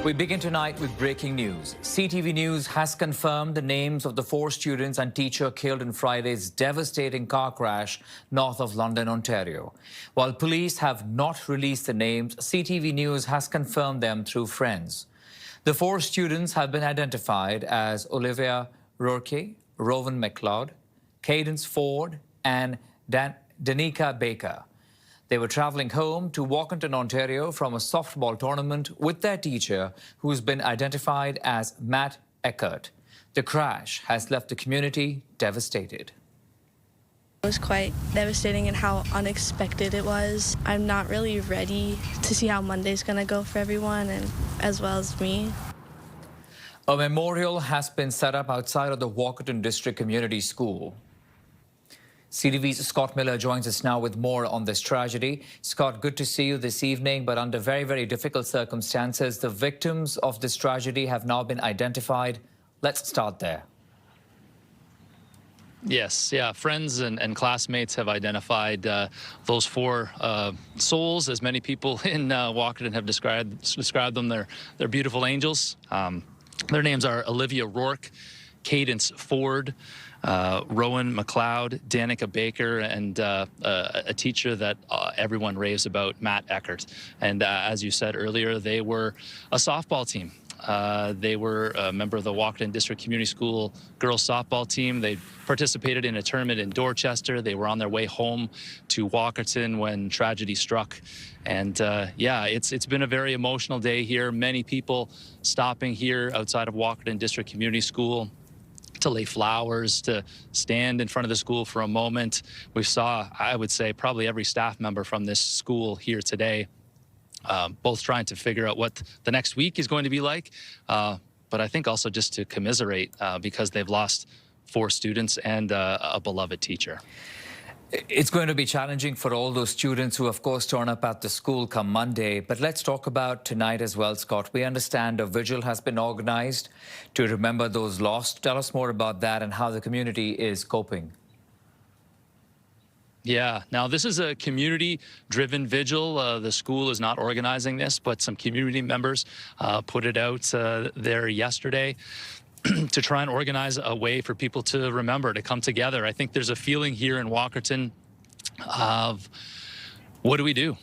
We begin tonight with breaking news. CTV News has confirmed the names of the 4 students and teacher killed in Friday's devastating car crash north of London, Ontario. While police have not released the names, CTV News has confirmed them through friends. The 4 students have been identified as Olivia Rourke, Rowan McLeod, Cadence Ford and Danica Baker. They were travelling home to Walkerton, Ontario from a softball tournament with their teacher, who's been identified as Matt Eckert. The crash has left the community devastated. It was quite devastating in how unexpected it was. I'm not really ready to see how Monday's going to go for everyone, and as well as me. A memorial has been set up outside of the Walkerton District Community School. CTV's Scott Miller joins us now with more on this tragedy. Scott, good to see you this evening, but under very, very difficult circumstances. The victims of this tragedy have now been identified. Let's start there. Yes, yeah. Friends and classmates have identified those 4 souls, as many people in Walkerton have described them. They're beautiful angels. Their names are Olivia Rourke, Cadence Ford, Rowan McLeod, Danica Baker, and a teacher that everyone raves about, Matt Eckert. And as you said earlier, they were a softball team. They were a member of the Walkerton District Community School girls softball team. They participated in a tournament in Dorchester. They were on their way home to Walkerton when tragedy struck. And yeah, it's been a very emotional day here. Many people stopping here outside of Walkerton District Community School to lay flowers, to stand in front of the school for a moment. We saw, I would say, probably every staff member from this school here today, both trying to figure out what the next week is going to be like, but I think also just to commiserate because they've lost 4 students and a beloved teacher. It's going to be challenging for all those students who, of course, turn up at the school come Monday. But let's talk about tonight as well, Scott. We understand a vigil has been organized to remember those lost. Tell us more about that and how the community is coping. Yeah, now this is a community-driven vigil. The school is not organizing this, but some community members put it out there yesterday to try and organize a way for people to remember, to come together. I think there's a feeling here in Walkerton of what do we do?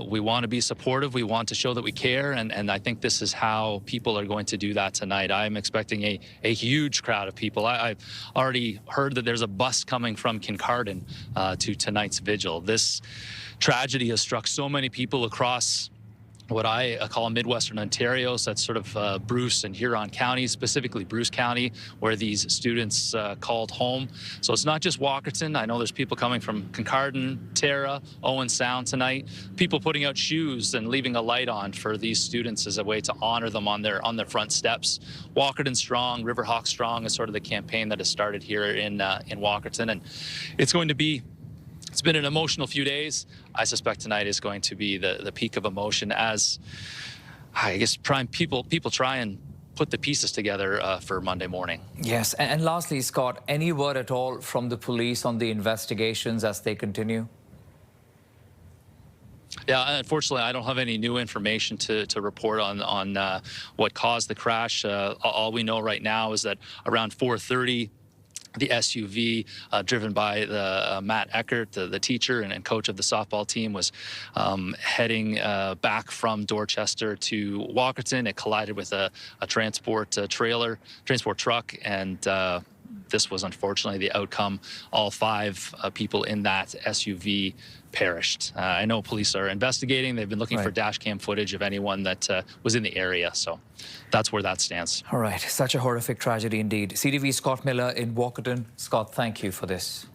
We want to be supportive. We want to show that we care. And I think this is how people are going to do that tonight. I'm expecting a huge crowd of people. I've already heard that there's a bus coming from Kincardine to tonight's vigil. This tragedy has struck so many people across what I call Midwestern Ontario, so that's sort of Bruce and Huron counties, specifically Bruce County, where these students called home. So it's not just Walkerton. I know there's people coming from Kincardine, Tara, Owen Sound tonight. People putting out shoes and leaving a light on for these students as a way to honor them on their front steps. Walkerton Strong, Riverhawk Strong is sort of the campaign that has started here in Walkerton, and it's going to be. It's been an emotional few days. I suspect tonight is going to be the peak of emotion as, I guess, people try and put the pieces together for Monday morning. Yes, and lastly, Scott, any word at all from the police on the investigations as they continue? Yeah, unfortunately, I don't have any new information to report on what caused the crash. All we know right now is that around 4:30, the SUV driven by the Matt Eckert, the teacher and coach of the softball team, was heading back from Dorchester to Walkerton. It collided with a transport truck, and this was unfortunately the outcome. All 5 people in that SUV perished. I know police are investigating. They've been looking for dash cam footage of anyone that was in the area. So that's where that stands. All right. Such a horrific tragedy indeed. CTV Scott Miller in Walkerton. Scott, thank you for this.